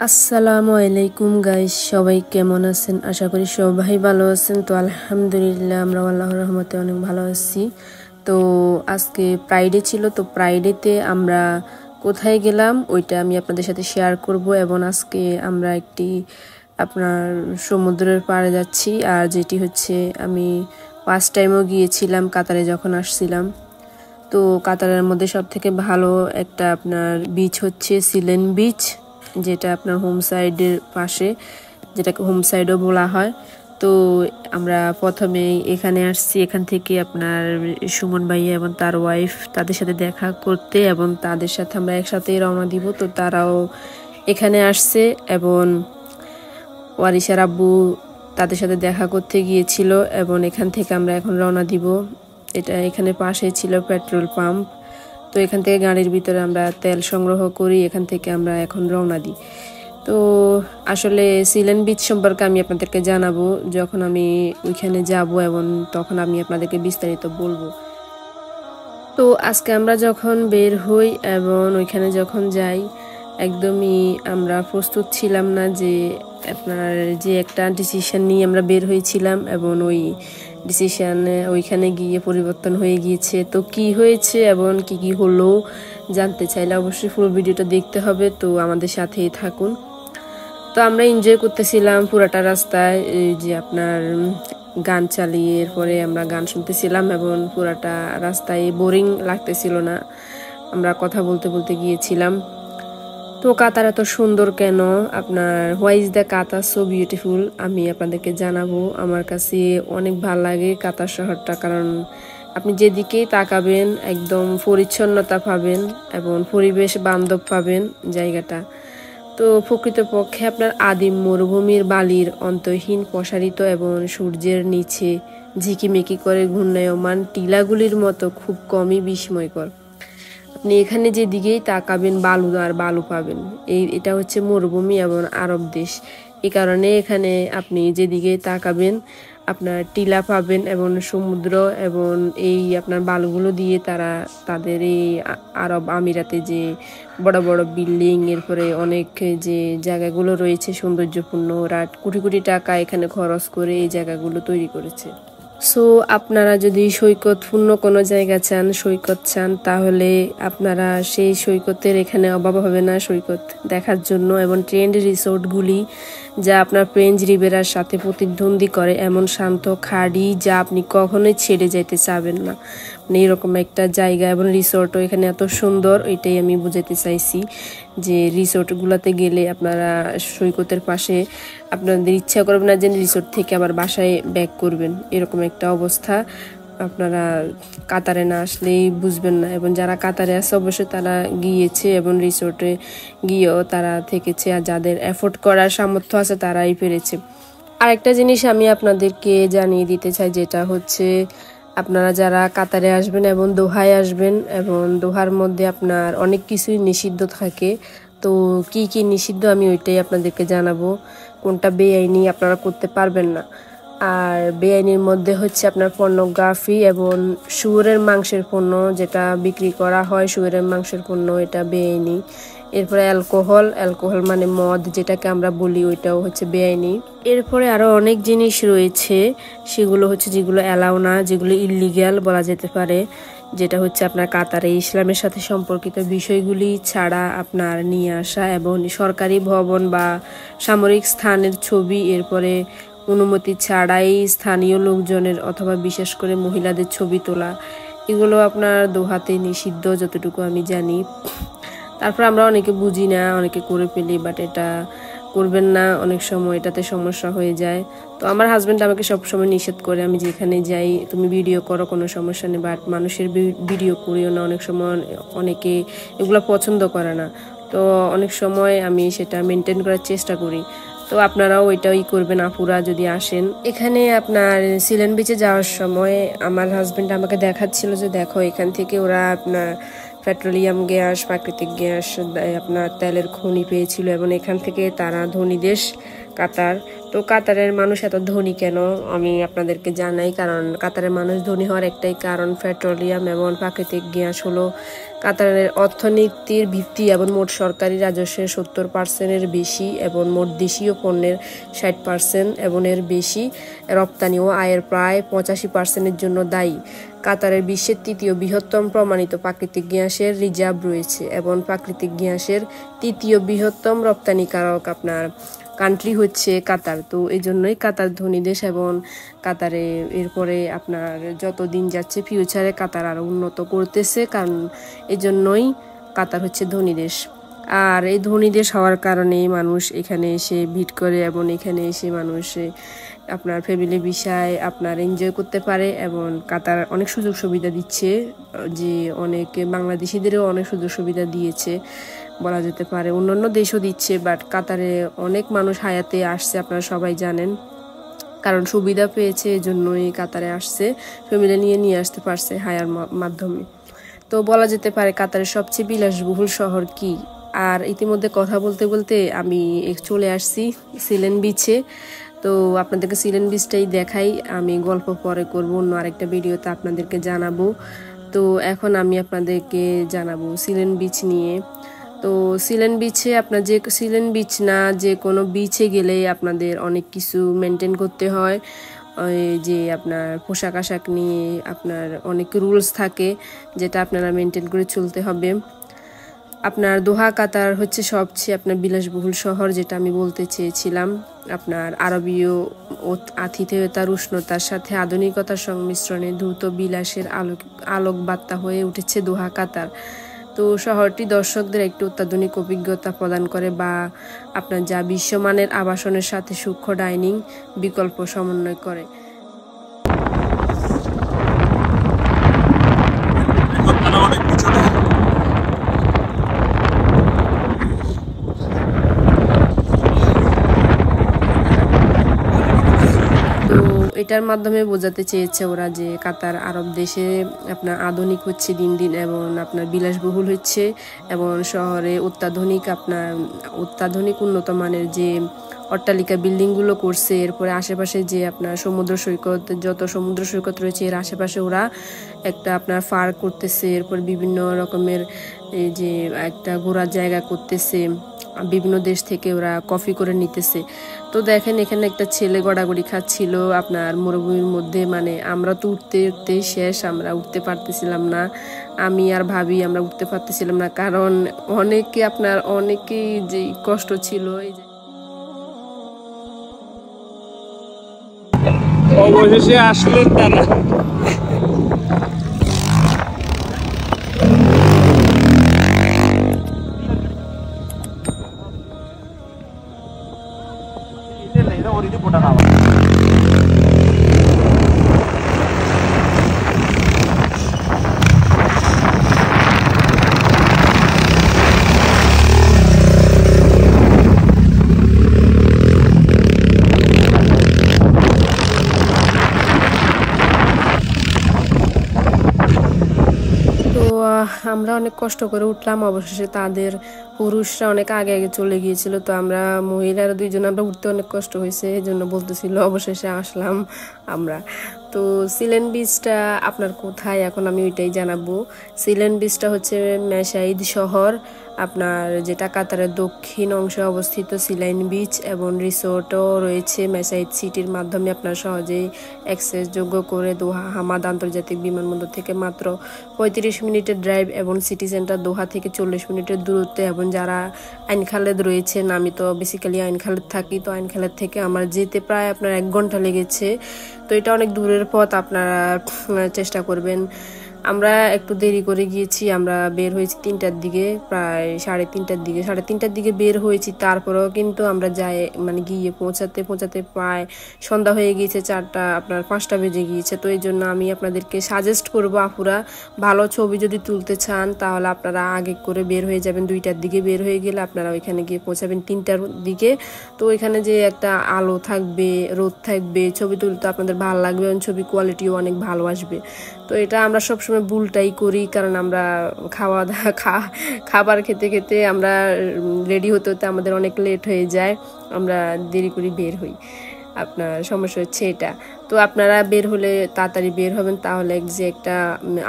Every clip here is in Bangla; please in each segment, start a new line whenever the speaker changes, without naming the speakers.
আসসালামু আলাইকুম গাইস, সবাই কেমন আছেন? আশা করি সবাই ভালো আছেন। তো আলহামদুলিল্লাহ আমরা আল্লাহর রহমতে অনেক ভালো আছি। তো আজকে ফ্রাইডে ছিল, তো ফ্রাইডেতে আমরা কোথায় গেলাম ওইটা আমি আপনাদের সাথে শেয়ার করব। এবং আজকে আমরা একটি আপনার সমুদ্রের পাড়ে যাচ্ছি, আর যেটি হচ্ছে আমি ফার্স্ট টাইমও গিয়েছিলাম কাতারে যখন আসছিলাম। তো কাতারের মধ্যে সব থেকে ভালো একটা আপনার বিচ হচ্ছে সিলেন বিচ, যেটা আপনার হোম সাইডের পাশে, যেটাকে হোম সাইডও বলা হয়। তো আমরা প্রথমে এখানে আসছি, এখান থেকে আপনার সুমন ভাইয়া এবং তার ওয়াইফ তাদের সাথে দেখা করতে, এবং তাদের সাথে আমরা একসাথেই রওনা দিব। তো তারাও এখানে আসছে এবং ওয়ারিশার আব্বু তাদের সাথে দেখা করতে গিয়েছিল, এবং এখান থেকে আমরা এখন রওনা দিব। এটা এখানে পাশে ছিল পেট্রোল পাম্প। তো এখান থেকে গাড়ির ভিতরে আমরা তেল সংগ্রহ করি, এখান থেকে আমরা এখন রওনা দিই। তো আসলে সিলেন বিচ সম্পর্কে আমি আপনাদেরকে জানাবো যখন আমি ওইখানে যাব, এবং তখন আমি আপনাদেরকে বিস্তারিত বলবো। তো আজকে আমরা যখন বের হই এবং ওইখানে যখন যাই, একদমই আমরা প্রস্তুত ছিলাম না যে আপনার যে একটা ডিসিশন নিয়ে আমরা বের হয়েছিলাম, এবং ওই ডিসিশনে ওইখানে গিয়ে পরিবর্তন হয়ে গিয়েছে। তো কি হয়েছে এবং কি কি হলো জানতে চাইলে অবশ্যই পুরো ভিডিওটা দেখতে হবে। তো আমাদের সাথেই থাকুন। তো আমরা এনজয় করতেছিলাম পুরাটা রাস্তায়, যে আপনার গান চালিয়ে এরপরে আমরা গান শুনতেছিলাম, এবং পুরাটা রাস্তায় বোরিং লাগতেছিল না, আমরা কথা বলতে বলতে গিয়েছিলাম। তো কাতার এত সুন্দর কেন, আপনার why is the Qatar so beautiful, আমি আপনাদেরকে জানাবো। আমার কাছে অনেক ভালো লাগে কাতার শহরটা, কারণ আপনি যেদিকেই তাকাবেন একদম পরিচ্ছন্নতা পাবেন এবং পরিবেশ বান্ধব পাবেন জায়গাটা। তো প্রকৃতপক্ষে আপনার আদিম মরুভূমির বালির অন্তহীন প্রসারিত এবং সূর্যের নিচে ঝিকিমিকি করে ঘূর্ণায়মান টিলাগুলির মতো খুব কমই বিস্ময়কর। আপনি এখানে যেদিকেই তাকাবেন বালু আর বালু পাবেন। এটা হচ্ছে মরুভূমি এবং আরব দেশ, এই কারণে এখানে আপনি যেদিকেই তাকাবেন আপনার টিলা পাবেন এবং সমুদ্র, এবং এই আপনার বালুগুলো দিয়ে তারা তাদের এই আরব আমিরাতে যে বড় বড় বিল্ডিং, এরপরে অনেক যে জায়গাগুলো রয়েছে সৌন্দর্যপূর্ণ, ওরা কোটি কোটি টাকা এখানে খরচ করে এই জায়গাগুলো তৈরি করেছে। সো আপনারা যদি সৈকতপূর্ণ কোনো জায়গা চান, সৈকত চান, তাহলে আপনারা সেই সৈকতের এখানে অভাব হবে না সৈকত দেখার জন্য। এবং ট্রেন্ড রিসোর্টগুলি যা আপনার ফ্রেঞ্চ রিভেরার সাথে প্রতিদ্বন্দ্বী করে, এমন শান্ত খাড়ি যা আপনি কখনোই ছেড়ে যেতে চাবেন না, মানে এরকম একটা জায়গা। এবং রিসোর্টও এখানে এত সুন্দর, এটাই আমি বুঝাতে চাইছি যে রিসোর্টগুলোতে গেলে আপনারা সৈকতের পাশে আপনাদের ইচ্ছা করবে না যে রিসোর্ট থেকে আবার বাসায় ব্যাক করবেন, এরকম একটা অবস্থা। আপনারা কাতারে না আসলেই বুঝবেন না, এবং যারা কাতারে আছে অবশ্যই তারা গিয়েছে এবং রিসোর্টে গিয়েও তারা থেকেছে, আর যাদের এফোর্ড করার সামর্থ্য আছে তারাই পেরেছে। আরেকটা জিনিস আমি আপনাদেরকে জানিয়ে দিতে চাই, যেটা হচ্ছে আপনারা যারা কাতারে আসবেন এবং দোহায় আসবেন, এবং দোহার মধ্যে আপনার অনেক কিছুই নিষিদ্ধ থাকে। তো কি কি নিষিদ্ধ আমি ওইটাই আপনাদেরকে জানাবো, কোনটা বেআইনি আপনারা করতে পারবেন না। আর বেআইনির মধ্যে হচ্ছে আপনার পর্নোগ্রাফি এবং শুয়োরের মাংসের পণ্য যেটা বিক্রি করা হয়, শুয়োরের মাংসের পণ্য, এটা বেআইনি। এরপরে অ্যালকোহল মানে মদ যেটাকে আমরা বলি, ওইটাও হচ্ছে বেআইনি। এরপরে আরো অনেক জিনিস রয়েছে, সেগুলো হচ্ছে যেগুলো অ্যালাউ না, যেগুলো ইল্লিগ্যাল বলা যেতে পারে, যেটা হচ্ছে আপনার কাতারে ইসলামের সাথে সম্পর্কিত বিষয়গুলি ছাড়া আপনার নিয়ে আসা, এবং সরকারি ভবন বা সামরিক স্থানের ছবি, এরপরে অনুমতি ছাড়াই স্থানীয় লোকজনের অথবা বিশেষ করে মহিলাদের ছবি তোলা, এগুলো আপনার দোহাতে নিষিদ্ধ যতটুকু আমি জানি। তারপর আমরা অনেকে বুঝি না, অনেকে করে ফেলি, বাট এটা করবেন না, অনেক সময় এটাতে সমস্যা হয়ে যায়। তো আমার হাজব্যান্ড আমাকে সবসময় নিষেধ করে, আমি যেখানে যাই তুমি ভিডিও করো, কোনো সমস্যা নেই, বাট মানুষের ভিডিও করিও না। অনেক সময় অনেকে এগুলো পছন্দ করে না, তো অনেক সময় আমি সেটা মেনটেন করার চেষ্টা করি। তো আপনারাও ওইটাই করবেন আপুরা যদি আসেন। এখানে আপনার সিলেন বিচে যাওয়ার সময় আমার হাজব্যান্ড আমাকে দেখাচ্ছিল যে দেখো এখান থেকে ওরা আপনার পেট্রোলিয়াম গ্যাস, প্রাকৃতিক গ্যাস, আপনার তেলের খনি পেয়েছিল, এবং এখান থেকে তারা ধনী দেশ কাতার। তো কাতারের মানুষ এত ধনী কেন আমি আপনাদেরকে জানাই, কারণ কাতারের মানুষ ধনী হওয়ার একটাই কারণ পেট্রোলিয়াম এবং প্রাকৃতিক গ্যাস হলো কাতারের অর্থনীতির ভিত্তি এবং মোট সরকারি রাজস্বের 70%-এর বেশি এবং মোট দেশীয় পণ্যের 60% এবং এর বেশি রপ্তানি ও আয়ের প্রায় 85%-এর জন্য দায়ী। কাতারের বিশ্বের তৃতীয় বৃহত্তম প্রমাণিত প্রাকৃতিক গ্যাসের রিজার্ভ রয়েছে এবং প্রাকৃতিক গ্যাসের তৃতীয় বৃহত্তম রপ্তানিকারক আপনার কান্ট্রি হচ্ছে কাতার। তো এই জন্যই কাতার ধনী দেশ এবং কাতারে এরপরে আপনার যত দিন যাচ্ছে ফিউচারে কাতার আরও উন্নত করতেছে, কারণ এই জন্যই কাতার হচ্ছে ধনী দেশ। আর এই ধনী দেশ হওয়ার কারণে মানুষ এখানে এসে ভিড় করে এবং এখানে এসে মানুষ আপনার ফ্যামিলি বিষয় আপনার এনজয় করতে পারে এবং কাতার অনেক সুযোগ সুবিধা দিচ্ছে, যে অনেক বাংলাদেশিদেরও অনেক সুযোগ সুবিধা দিয়েছে বলা যেতে পারে, অন্যান্য দেশও দিচ্ছে, বাট কাতারে অনেক মানুষ হায়াতে আসছে আপনারা সবাই জানেন, কারণ সুবিধা পেয়েছে এজন্যই কাতারে আসছে, ফ্যামিলি নিয়ে আসতে পারছে হায়ার মাধ্যমে। তো বলা যেতে পারে কাতারের সবচেয়ে বিলাসবহুল শহর কি। আর ইতিমধ্যে কথা বলতে বলতে আমি চলে আসছি সিলেন বিচে। তো আপনাদেরকে সিলেন বিচটাই দেখাই, আমি গল্প পরে করব অন্য আরেকটা ভিডিওতে আপনাদেরকে জানাবো। তো এখন আমি আপনাদেরকে জানাবো সিলেন বিচ নিয়ে। তো সিলেন বিচে আপনার যে সিলেন বিচ না যে কোনো বিচে গেলে আপনাদের অনেক কিছু মেনটেন করতে হয়, যে আপনার পোশাক আশাক নিয়ে আপনার অনেক রুলস থাকে যেটা আপনারা মেনটেন করে চলতে হবে। আপনার দোহা কাতার হচ্ছে সবচেয়ে আপনার বিলাসবহুল শহর, যেটা আমি বলতে চেয়েছিলাম। আপনার আরবীয় আতিথেয়তার উষ্ণতার সাথে আধুনিকতার সংমিশ্রণে দ্রুত বিলাসের আলোক বার্তা হয়ে উঠেছে দোহা কাতার। তো শহরটি দর্শকদের একটি অত্যাধুনিক অভিজ্ঞতা প্রদান করে, বা আপনার যা বিশ্বমানের আবাসনের সাথে সূক্ষ্ম ডাইনিং বিকল্প সমন্বয় করে। এটার মাধ্যমে বোঝাতে চেয়েছে ওরা যে কাতার আরব দেশে আপনার আধুনিক হচ্ছে দিন দিন এবং আপনার বিলাসবহুল হচ্ছে এবং শহরে অত্যাধুনিক উন্নত মানের যে অট্টালিকা বিল্ডিংগুলো করছে। এরপরে আশেপাশে যে আপনার যত সমুদ্র সৈকত রয়েছে এর আশেপাশে ওরা একটা আপনার পার্ক করতেছে, এরপর বিভিন্ন রকমের যে একটা ঘোরার জায়গা করতেছে, বিভিন্ন দেশ থেকে ওরা কফি করে নিতেছে। তো দেখেন এখানে একটা ছেলে গড়াগড়ি খাচ্ছিল আপনার মরুভূমির মধ্যে, মানে আমরা তো উঠতে শেষ, আমরা উঠতে পারতেছিলাম না, আমি আর ভাবি আমরা উঠতে পারতেছিলাম না, কারণ অনেকেই যে কষ্ট ছিল।
অবশেষে আসলেন তারা।
আমরা অনেক কষ্ট করে উঠলাম, অবশেষে তাদের পুরুষরা অনেক আগে চলে গিয়েছিল, তো আমরা মহিলারা দুইজন আমরা উঠতে অনেক কষ্ট হয়েছে, এই জন্য বলতেছিল অবশেষে আসলাম আমরা। তো সিলেন বিচটা আপনার কোথায় এখন আমি ওইটাই জানাবো। সিলেন বিচটা হচ্ছে মেসাইদ শহর আপনার, যেটা কাতারের দক্ষিণ অংশে অবস্থিত। সিলাইন বিচ এবং রিসোর্টও রয়েছে মেসাইদ সিটির মাধ্যমে আপনার সহজেই অ্যাক্সেসযোগ্য করে দোহা হামাদ আন্তর্জাতিক বিমানবন্দর থেকে মাত্র 35 মিনিটের ড্রাইভ এবং সিটি সেন্টার দোহা থেকে 40 মিনিটের দূরত্বে। এবং যারা আইন খালেদ রয়েছেন, আমি তো বেসিক্যালি আইন খালেদ থাকি, তো আইন খালেদ থেকে আমার যেতে প্রায় আপনার 1 ঘন্টা লেগেছে। তো এটা অনেক দূরের পথ, আপনারা চেষ্টা করবেন। আমরা একটু দেরি করে গিয়েছি, আমরা বের হয়েছি 3টার দিকে, প্রায় 3:30টার দিকে বের হয়েছি। তারপরেও কিন্তু আমরা গিয়ে পৌঁছাতে প্রায় সন্ধ্যা হয়ে গিয়েছে, 5টা বেজে গিয়েছে। তো এই জন্য আমি আপনাদেরকে সাজেস্ট করবো, আপুরা ভালো ছবি যদি তুলতে চান তাহলে আপনারা আগে করে বের হয়ে যাবেন। 2টার দিকে বের হয়ে গেলে আপনারা ওইখানে গিয়ে পৌঁছাবেন 3টার দিকে। তো ওইখানে যে একটা আলো থাকবে, রোদ থাকবে, ছবি তুলতে আপনাদের ভালো লাগবে এবং ছবি কোয়ালিটিও অনেক ভালো আসবে। তো এটা আমরা সবসময় ভুলটাই করি, কারণ আমরা খাবার খেতে খেতে আমরা রেডি হতে হতে আমাদের অনেক লেট হয়ে যায়, আমরা দেরি করে বের হই। আপনার সমস্যা হচ্ছে এটা। তো আপনারা বের হলে তাড়াতাড়ি বের হবেন, তাহলে যে একটা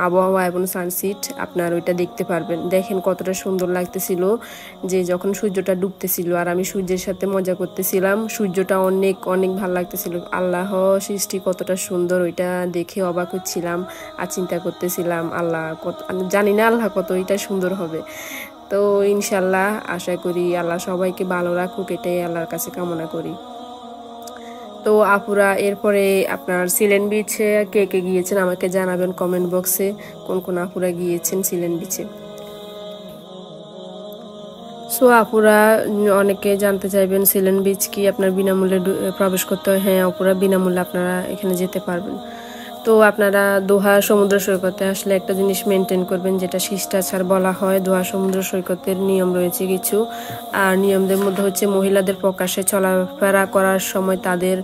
আবহাওয়া এবং সানসেট আপনার ওইটা দেখতে পারবেন। দেখেন কতটা সুন্দর লাগতেছিল যে যখন সূর্যটা ডুবতেছিল আর আমি সূর্যের সাথে মজা করতেছিলাম, সূর্যটা অনেক অনেক ভালো লাগতেছিল। আল্লাহ সৃষ্টি কতটা সুন্দর ওইটা দেখে অবাক হচ্ছিলাম আর চিন্তা করতেছিলাম আল্লাহ কত, জানি না আল্লাহ কত এটা সুন্দর হবে। তো ইনশাল্লাহ আশা করি আল্লাহ সবাইকে ভালো রাখুক, এটাই আল্লাহর কাছে কামনা করি। তো আপুরা এরপরে আপনার সিলেন বিচে কে কে গিয়েছেন আমাকে জানাবেন কমেন্ট বক্সে, কোন কোন আপুরা গিয়েছেন সিলেন বিচে। সো আপুরা অনেকে জানতে চাইবেন সিলেন বিচ কি আপনার বিনামূল্যে প্রবেশ করতে হয়? হ্যাঁ আপুরা, বিনামূল্যে আপনারা এখানে যেতে পারবেন। তো আপনারা দোহা সমুদ্র সৈকতে আসলে একটা জিনিস মেনটেন করবেন, যেটা শিষ্টাচার বলা হয়। দোহা সমুদ্র সৈকতের নিয়ম রয়েছে কিছু, আর নিয়মদের মধ্যে হচ্ছে মহিলাদের প্রকাশ্যে চলাফেরা করার সময় তাদের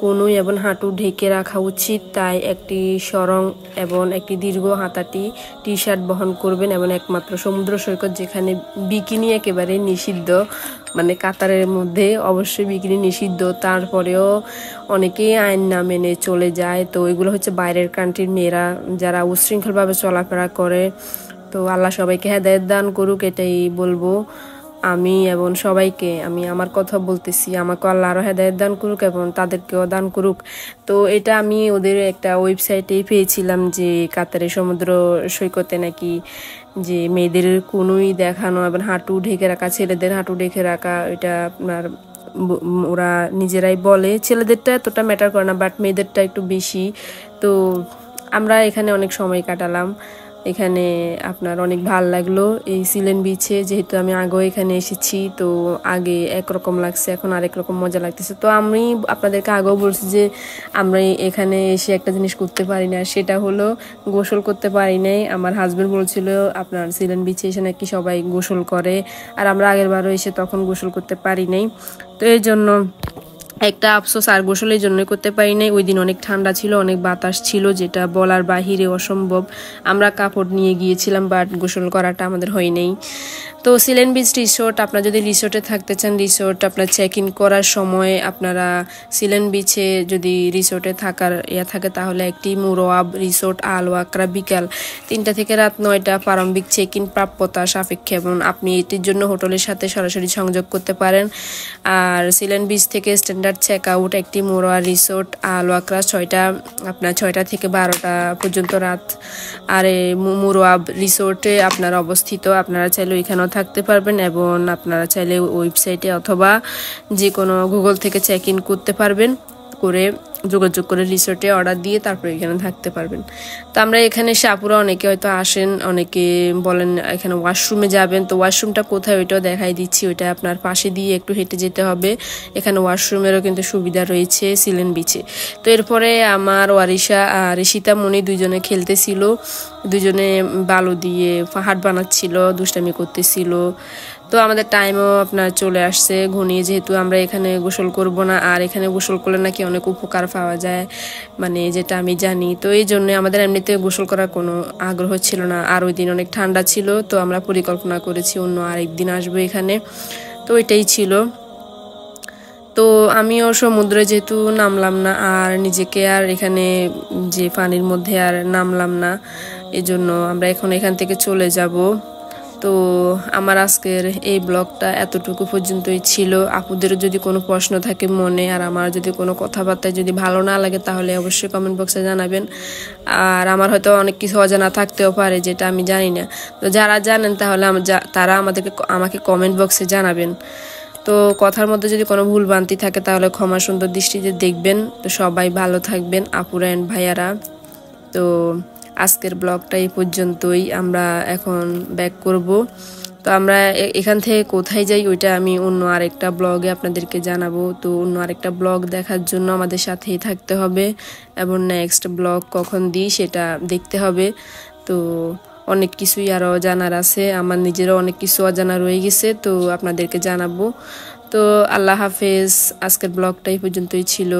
কনুই এবং হাঁটু ঢেকে রাখা উচিত। তাই একটি সরং এবং একটি দীর্ঘ হাতাটি টি শার্ট বহন করবেন, এবং একমাত্র সমুদ্র সৈকত যেখানে বিকিনি একেবারে নিষিদ্ধ, মানে কাতারের মধ্যে অবশ্যই বিকিনি নিষিদ্ধ, তারপরেও অনেকেই আইন না মেনে চলে যায়। তো এগুলো হচ্ছে বাইরের কান্ট্রির মেয়েরা যারা উশৃঙ্খলভাবে চলাফেরা করে। তো আল্লাহ সবাইকে হেদায়েত দান করুক, এটাই বলবো আমি, এবং সবাইকে আমি আমার কথা বলতেছি, আমাকে আল্লাহ আরও হেদায়েত দান করুক এবং তাদেরকেও দান করুক। তো এটা আমি ওদের একটা ওয়েবসাইটেই পেয়েছিলাম যে কাতারের সমুদ্র সৈকতে নাকি যে মেয়েদের কোনোই দেখানো এবং হাঁটু ঢেকে রাখা, ছেলেদের হাঁটু ঢেকে রাখা, এটা আপনার ওরা নিজেরাই বলে। ছেলেদেরটা এতটা ম্যাটার করে না, বাট মেয়েদেরটা একটু বেশি। তো আমরা এখানে অনেক সময় কাটালাম, এখানে আপনার অনেক ভাল লাগলো এই সিলেন বিচে। যেহেতু আমি আগেও এখানে এসেছি, তো আগে একরকম লাগছে, এখন আরেক রকম মজা লাগতেছে। তো আমি আপনাদেরকে আগেও বলছি যে আমরা এখানে এসে একটা জিনিস করতে পারি না, সেটা হলো গোসল করতে পারি নাই। আমার হাজবেন্ড বলছিল আপনার সিলেন বিচে এসে নাকি সবাই গোসল করে, আর আমরা আগের বারও এসে তখন গোসল করতে পারি নাই। তো এই জন্য একটা আফসোস, আর গোসলের জন্যই করতে পারি নাই। ওই দিন অনেক ঠান্ডা ছিল, অনেক বাতাস ছিল, যেটা বলার বাহিরে অসম্ভব। আমরা কাপড় নিয়ে গিয়েছিলাম, বাট গোসল করাটা আমাদের হয় নাই। তো সিলেন বিচ রিসোর্ট, আপনারা যদি রিসোর্টে থাকতে চান, রিসোর্ট আপনার চেক ইন করার সময় আপনারা সিলেন বিচে যদি রিসোর্টে থাকার থাকে, তাহলে একটি মুরওয়াব রিসোর্ট আল ওয়াকরা বিকাল 3টা থেকে রাত 9টা প্রারম্ভিক চেক ইন প্রাপ্যতা সাপেক্ষে, এবং আপনি এটির জন্য হোটেলের সাথে সরাসরি সংযোগ করতে পারেন। আর সিলেন বিচ থেকে স্ট্যান্ডার্ড চেক আউট একটি মুরওয়া রিসোর্ট আল ওয়াকরা 6টা থেকে 12টা পর্যন্ত রাত। আর মুরওয়াব রিসোর্টে আপনারা অবস্থিত, আপনারা চাইলে ওইখানেও থাকতে পারবেন, এবং আপনারা চাইলে ওয়েবসাইটে অথবা যে কোনো গুগল থেকে চেক ইন করতে পারবেন, করে যোগাযোগ করে রিসোর্টে অর্ডার দিয়ে তারপরে এখানে থাকতে পারবেন। তো আমরা এখানে এসে আপুরা অনেকে হয়তো আসেন, অনেকে বলেন এখানে ওয়াশরুমে যাবেন, তো ওয়াশরুমটা কোথায় ওইটাও দেখাই দিচ্ছি। ওইটা আপনার পাশে দিয়ে একটু হেঁটে যেতে হবে। এখানে ওয়াশরুমেরও কিন্তু সুবিধা রয়েছে সিলেন বিচে। তো এরপরে আমার ওয়ারিশা আর সীতামণি দুইজনে খেলতেছিল, দুজনে বালু দিয়ে পাহাড় বানাচ্ছিল, দুষ্টামি করতেছিল। তো আমাদের টাইমও আপনার চলে আসছে ঘনিয়ে, যেহেতু আমরা এখানে গোসল করব না, আর এখানে গোসল করলে নাকি অনেক উপকার পাওয়া যায়, মানে যেটা আমি জানি। তো এই জন্য আমাদের এমনিতে গোসল করার কোনো আগ্রহ ছিল না, আর ওই দিন অনেক ঠান্ডা ছিল। তো আমরা পরিকল্পনা করেছি অন্য আরেকদিন আসবো এখানে, তো ওইটাই ছিল। তো আমিও সমুদ্রে যেহেতু নামলাম না, আর নিজেকে আর এখানে যে পানির মধ্যে আর নামলাম না, এজন্য আমরা এখন এখান থেকে চলে যাব। তো আমার আজকের এই ব্লগটা এতটুকু পর্যন্তই ছিল। আপুদেরও যদি কোনো প্রশ্ন থাকে মনে, আর আমার যদি কোনো কথাবার্তায় যদি ভালো না লাগে, তাহলে অবশ্যই কমেন্ট বক্সে জানাবেন। আর আমার হয়তো অনেক কিছু অজানা থাকতেও পারে, যেটা আমি জানি না। তো যারা জানেন তাহলে তারা আমাকে কমেন্ট বক্সে জানাবেন। তো কথার মধ্যে যদি কোনো ভুল ভ্রান্তি থাকে তাহলে ক্ষমা সুন্দর দৃষ্টিতে দেখবেন। তো সবাই ভালো থাকবেন আপুরা এন্ড ভাইয়ারা। তো আজকের ব্লগটা এই পর্যন্তই, আমরা এখন ব্যাক করব। তো আমরা এখান থেকে কোথায় যাই ওইটা আমি অন্য আরেকটা ব্লগে আপনাদেরকে জানাবো। তো অন্য আরেকটা ব্লগ দেখার জন্য আমাদের সাথেই থাকতে হবে, এবং নেক্সট ব্লগ কখন দিই সেটা দেখতে হবে। তো অনেক কিছুই আরও জানার আছে, আমার নিজেরও অনেক কিছু অজানা রয়ে গেছে, তো আপনাদেরকে জানাবো। তো আল্লাহ হাফেজ, আজকের ব্লগটা এই পর্যন্তই ছিল।